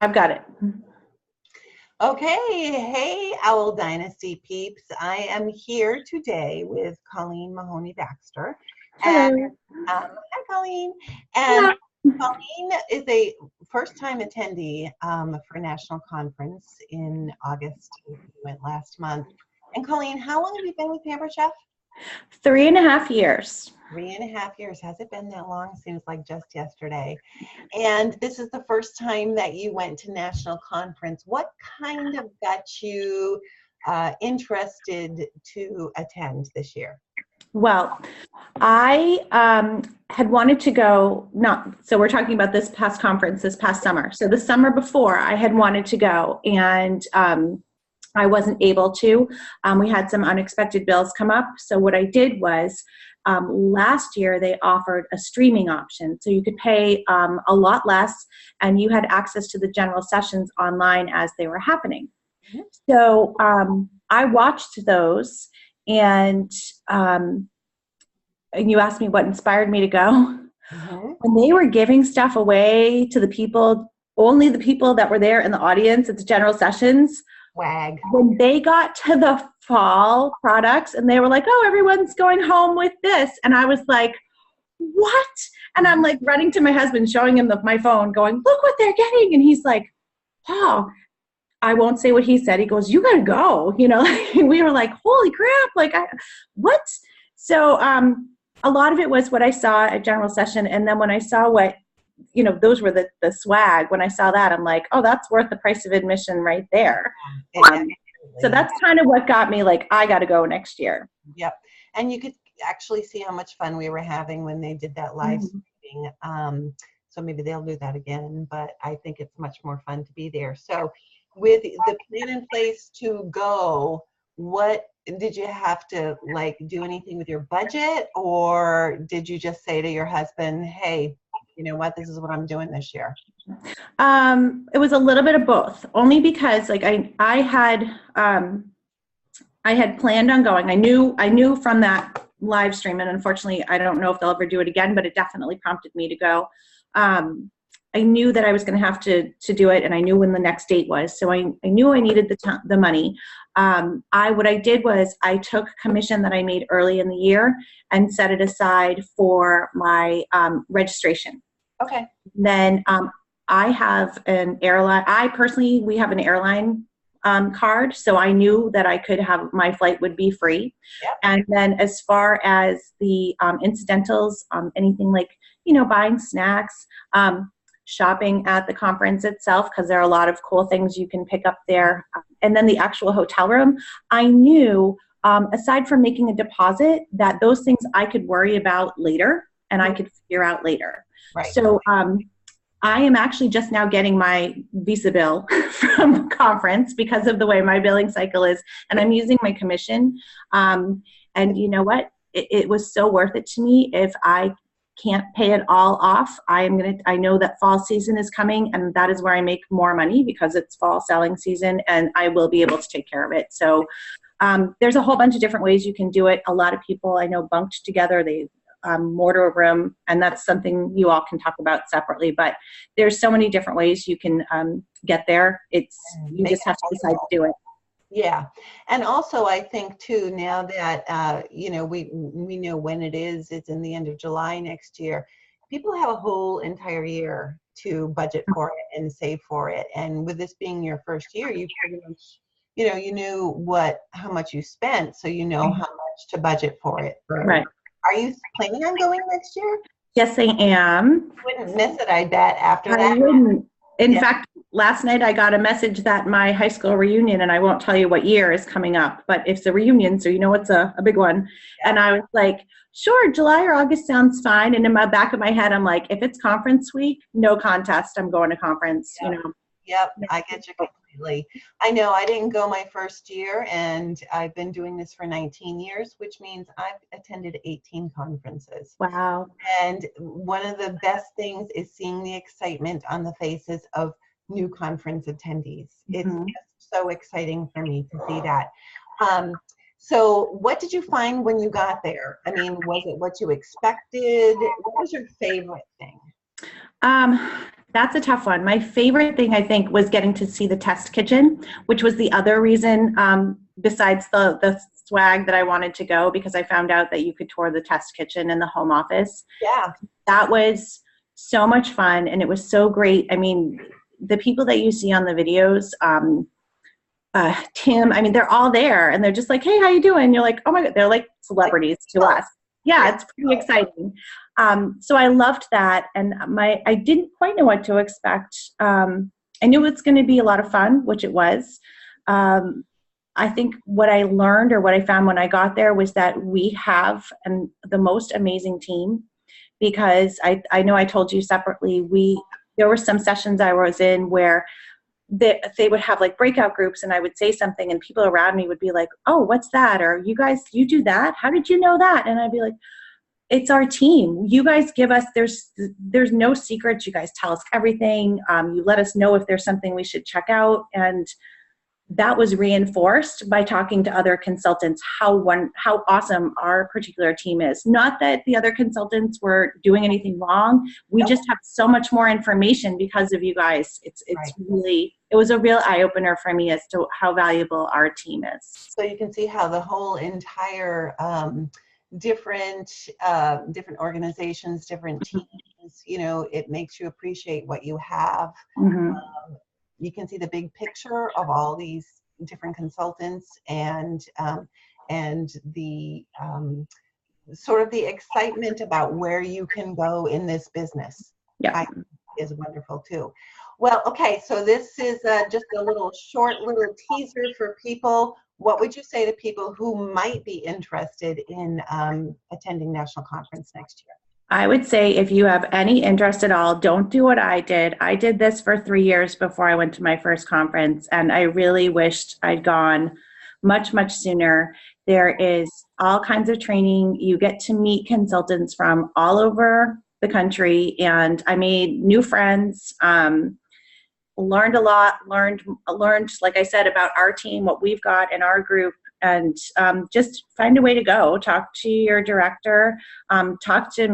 I've got it. Okay, hey, Owl Dynasty peeps. I am here today with Colleen Mahoney-Baxter. And Hello. hi, Colleen. And Yeah. Colleen is a first-time attendee for a national conference in August. We went last month. And Colleen, how long have you been with Pampered Chef? 3.5 years. 3.5 years. Has it been that long? Seems like just yesterday. And this is the first time that you went to national conference. What kind of got you interested to attend this year? Well, I had wanted to go, so we're talking about this past conference, this past summer. So the summer before, I had wanted to go, and I wasn't able to. We had some unexpected bills come up. So what I did was, last year they offered a streaming option. So you could pay a lot less, and you had access to the general sessions online as they were happening. Mm-hmm. So I watched those, and you asked me what inspired me to go. Mm-hmm. When they were giving stuff away to the people, only the people that were there in the audience at the general sessions, swag. When they got to the fall products and they were like, oh, everyone's going home with this. And I was like, what? And I'm like running to my husband, showing him my phone, going, look what they're getting. And he's like, oh, I won't say what he said. He goes, you got to go. You know, we were like, holy crap. Like, what? So a lot of it was what I saw at general session. And then when I saw what, you know, those were the swag. When I saw that, I'm like, oh, that's worth the price of admission right there. So that's kind of what got me like, I got to go next year. Yep. And you could actually see how much fun we were having when they did that live streaming. So maybe they'll do that again, but I think it's much more fun to be there. So with the plan in place to go, what did you have to like do anything with your budget, or did you just say to your husband, hey, you know what, this is what I'm doing this year? It was a little bit of both, only because like I had planned on going. I knew from that live stream, and unfortunately I don't know if they'll ever do it again, but it definitely prompted me to go. I knew that I was going to have to do it, and I knew when the next date was, so I knew I needed the money. What I did was I took commission that I made early in the year and set it aside for my registration. Okay. Then I have an airline. We have an airline card, so I knew that I could have, my flight would be free. Yep. And then as far as the incidentals, anything like, you know, buying snacks, shopping at the conference itself, because there are a lot of cool things you can pick up there. And then the actual hotel room, I knew, aside from making a deposit, that those things I could worry about later and I could figure out later. Right. So I am actually just now getting my visa bill from the conference because of the way my billing cycle is, and I'm using my commission. And you know what? It was so worth it to me. If I can't pay it all off, I know that fall season is coming, and that is where I make more money because it's fall selling season, and I will be able to take care of it. So there's a whole bunch of different ways you can do it. A lot of people I know bunked together. They mortar a room, and that's something you all can talk about separately, but there's so many different ways you can get there. You just have to decide to do it. Yeah. And also I think too, now that you know, we know when it is, it's in the end of July next year, people have a whole entire year to budget for it and save for it. And with this being your first year, you pretty much, you know, you knew how much you spent, so you know how much to budget for it. Right. Are you planning on going next year? Yes, I am. You wouldn't miss it, I bet, after that. I wouldn't. In fact, last night I got a message that my high school reunion, and I won't tell you what year, is coming up, but it's a reunion, so you know it's a big one. Yeah. And I was like, sure, July or August sounds fine. And in my back of my head, I'm like, if it's conference week, no contest, I'm going to conference, you know. Yep, I get you completely. I know I didn't go my first year, and I've been doing this for 19 years, which means I've attended 18 conferences. Wow. And one of the best things is seeing the excitement on the faces of new conference attendees. It's just so exciting for me to see that. So what did you find when you got there? I mean, was it what you expected? What was your favorite thing? That's a tough one. My favorite thing, I think, was getting to see the test kitchen, which was the other reason, besides the swag, that I wanted to go, because I found out that you could tour the test kitchen in the home office. Yeah. That was so much fun, and it was so great. I mean, the people that you see on the videos, Tim, I mean, they're all there, and they're just like, hey, how you doing? You're like, oh my God, they're like celebrities to us. Yeah, it's pretty exciting. So I loved that, and I didn't quite know what to expect. I knew it's going to be a lot of fun, which it was. I think what I learned, or what I found when I got there, was that we have the most amazing team, because I know I told you separately, there were some sessions I was in where they would have like breakout groups, and I would say something and people around me would be like, oh, what's that? Or you do that? How did you know that? And I'd be like, it's our team. You guys give us, there's no secrets. You guys tell us everything. You let us know if there's something we should check out. And that was reinforced by talking to other consultants, how awesome our particular team is. Not that the other consultants were doing anything wrong. We just have so much more information because of you guys. It's Right. really, it was a real eye opener for me as to how valuable our team is. So you can see how the whole entire different organizations, different teams, you know, it makes you appreciate what you have. Mm-hmm. You can see the big picture of all these different consultants, and the sort of the excitement about where you can go in this business. Yeah, is wonderful too. Well, okay, so this is just a short little teaser for people. What would you say to people who might be interested in attending National Conference next year? I would say if you have any interest at all, don't do what I did. I did this for 3 years before I went to my first conference, and I really wished I'd gone much, much sooner. There is all kinds of training. You get to meet consultants from all over the country, and I made new friends, learned a lot, learned, like I said, about our team, what we've got in our group, and just find a way to go. Talk to your director, talk to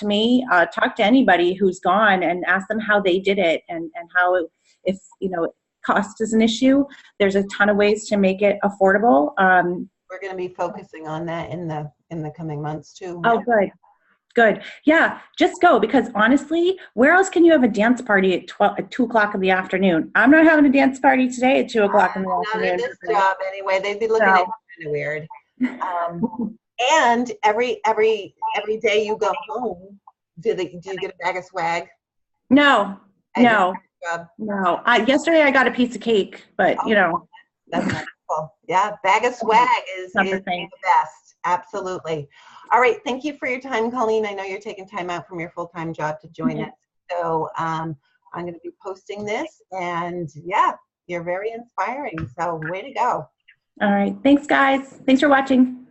me, talk to anybody who's gone, and ask them how they did it, and how, if cost is an issue, there's a ton of ways to make it affordable. We're going to be focusing on that in the coming months too. Oh, good. Yeah, just go, because honestly, where else can you have a dance party at 2 o'clock in the afternoon? I'm not having a dance party today at 2 o'clock in the afternoon. Not in this job anyway. They'd be looking at you kind of weird. And every day you go home, do you get a bag of swag? No. Yesterday I got a piece of cake, but That's wonderful. Yeah, bag of swag is the best. Absolutely. All right. Thank you for your time, Colleen. I know you're taking time out from your full-time job to join us. So I'm going to be posting this, and yeah, you're very inspiring. So way to go. All right. Thanks, guys. Thanks for watching.